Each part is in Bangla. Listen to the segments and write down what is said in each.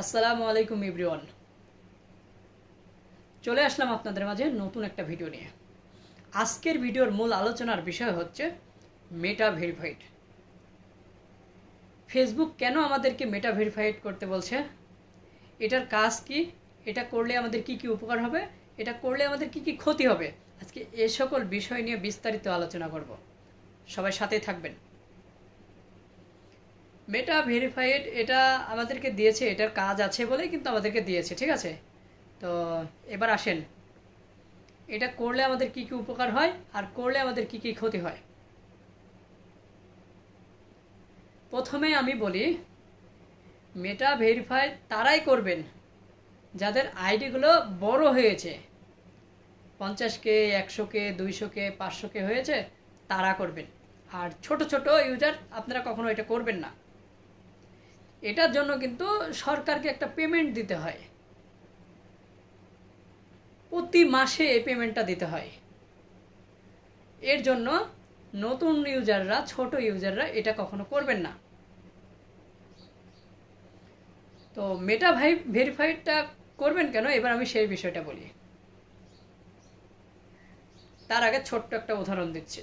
আসসালামু আলাইকুম এভরিওয়ান। চলে আসলাম আপনাদের মাঝে নতুন একটা ভিডিও নিয়ে। আজকের ভিডিওর মূল আলোচনার বিষয় হচ্ছে মেটা ভেরিফাইড। ফেসবুক কেন আমাদেরকে মেটা ভেরিফাইড করতে বলছে, এটার কাজ কি, এটা করলে আমাদের কি কি উপকার হবে, এটা করলে আমাদের কি কি ক্ষতি হবে, আজকে এ সকল বিষয় নিয়ে বিস্তারিত আলোচনা করব। সবাই সাথে থাকবেন। মেটা ভেরিফাইড এটা আমাদেরকে দিয়েছে, এটার কাজ আছে বলেই কিন্তু আমাদেরকে দিয়েছে, ঠিক আছে। তো এবার আসেন, এটা করলে আমাদের কি কি উপকার হয় আর করলে আমাদের কি কি ক্ষতি হয়। প্রথমে আমি বলি, মেটা ভেরিফাই তারাই করবেন যাদের আইডিগুলো বড় হয়েছে, 50K 100K 200K 500K হয়েছে, তারা করবেন। আর ছোট ছোট ইউজার আপনারা কখনো এটা করবেন না। এটার জন্য কিন্তু সরকারকে একটা পেমেন্ট দিতে হয়, প্রতি মাসে এই পেমেন্টটা দিতে হয়। এর জন্য নতুন ইউজাররা, ছোট ইউজাররা এটা কখনো করবেন না। তো মেটা ভেরিফাইডটা করবেন কেন, এবার আমি সেই বিষয়টা বলি। তার আগে ছোট্ট একটা উদাহরণ দিচ্ছি।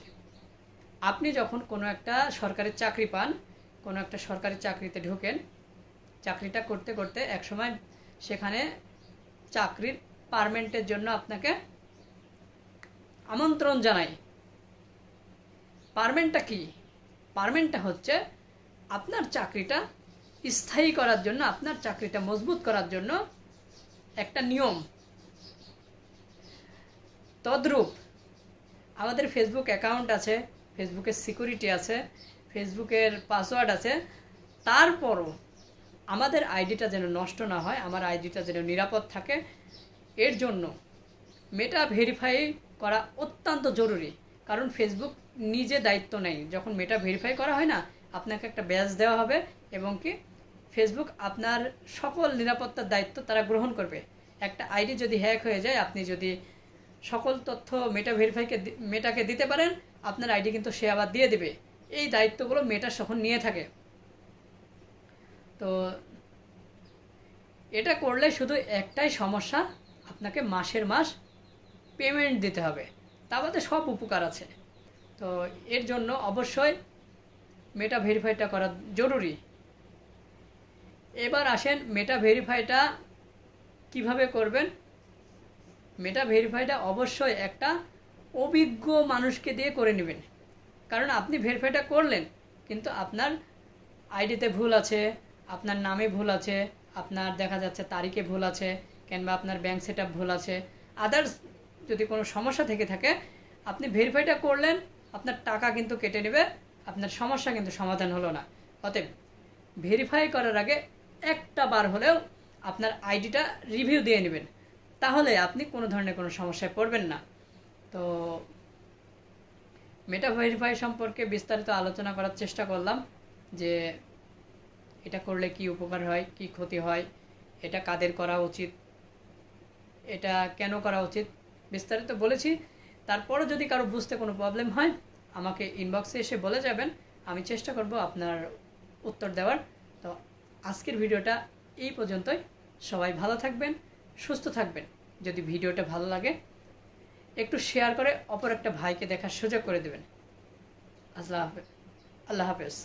আপনি যখন কোনো একটা সরকারি চাকরি পান, কোনো একটা সরকারি চাকরিতে ঢোকেন, চাকরিটা করতে করতে একসময় সেখানে চাকরির পার্মানেন্টের জন্য আপনাকে আমন্ত্রণ জানায়। পার্মানেন্টটা কি? পার্মানেন্টটা হচ্ছে আপনার চাকরিটা স্থায়ী করার জন্য, আপনার চাকরিটা মজবুত করার জন্য একটা নিয়ম। তদ্রূপ আমাদের ফেসবুক অ্যাকাউন্ট আছে, ফেসবুকের সিকিউরিটি আছে, ফেসবুকের পাসওয়ার্ড আছে, তারপরও আমাদের আইডিটা যেন নষ্ট না হয়, আমার আইডিটা যেন নিরাপদ থাকে, এর জন্য মেটা ভেরিফাই করা অত্যন্ত জরুরি। কারণ ফেসবুক নিজে দায়িত্ব নেয়, যখন মেটা ভেরিফাই করা হয় না, আপনাকে একটা ব্যাজ দেওয়া হবে এবং কি ফেসবুক আপনার সকল নিরাপত্তার দায়িত্ব তারা গ্রহণ করবে। একটা আইডি যদি হ্যাক হয়ে যায়, আপনি যদি সকল তথ্য মেটাকে দিতে পারেন, আপনার আইডি কিন্তু সে আবার দিয়ে দেবে। এই দায়িত্বগুলো মেটা তখন নিয়ে থাকে। তো এটা করলে শুধু একটাই সমস্যা, আপনাকে মাসের মাস পেমেন্ট দিতে হবে, তা বাদে সব উপকার আছে। তো এর জন্য অবশ্যই মেটা ভেরিফাইটা করা জরুরি। এবার আসেন মেটা ভেরিফাইটা কিভাবে করবেন। মেটা ভেরিফাইটা অবশ্যই একটা অভিজ্ঞ মানুষকে দিয়ে করে নেবেন। কারণ আপনি ভেরিফাইটা করলেন, কিন্তু আপনার আইডিতে ভুল আছে, আপনার নামে ভুল আছে, আপনার দেখা যাচ্ছে তারিখে ভুল আছে, কিংবা আপনার ব্যাংক সেটআপ ভুল আছে, আদার্স যদি কোনো সমস্যা থেকে থাকে, আপনি ভেরিফাইটা করলেন, আপনার টাকা কিন্তু কেটে নেবে, আপনার সমস্যা কিন্তু সমাধান হলো না। অতএব ভেরিফাই করার আগে একটা বার হলেও আপনার আইডিটা রিভিউ দিয়ে নেবেন, তাহলে আপনি কোনো ধরনের কোনো সমস্যায় পড়বেন না। তো মেটা ভেরিফাই সম্পর্কে বিস্তারিত আলোচনা করার চেষ্টা করলাম, যে এটা করলে কি উপকার হয়, কি ক্ষতি হয়, এটা কাদের করা উচিত, এটা কেন করা উচিত, বিস্তারিত বলেছি। তারপরও যদি কারো বুঝতে কোনো প্রবলেম হয়, আমাকে ইনবক্সে এসে বলে যাবেন, আমি চেষ্টা করব আপনার উত্তর দেওয়ার। তো আজকের ভিডিওটা এই পর্যন্তই। সবাই ভালো থাকবেন, সুস্থ থাকবেন। যদি ভিডিওটা ভালো লাগে একটু শেয়ার করে অপর একটা ভাইকে দেখার সুযোগ করে দেবেন। আল্লাহ হাফেজ।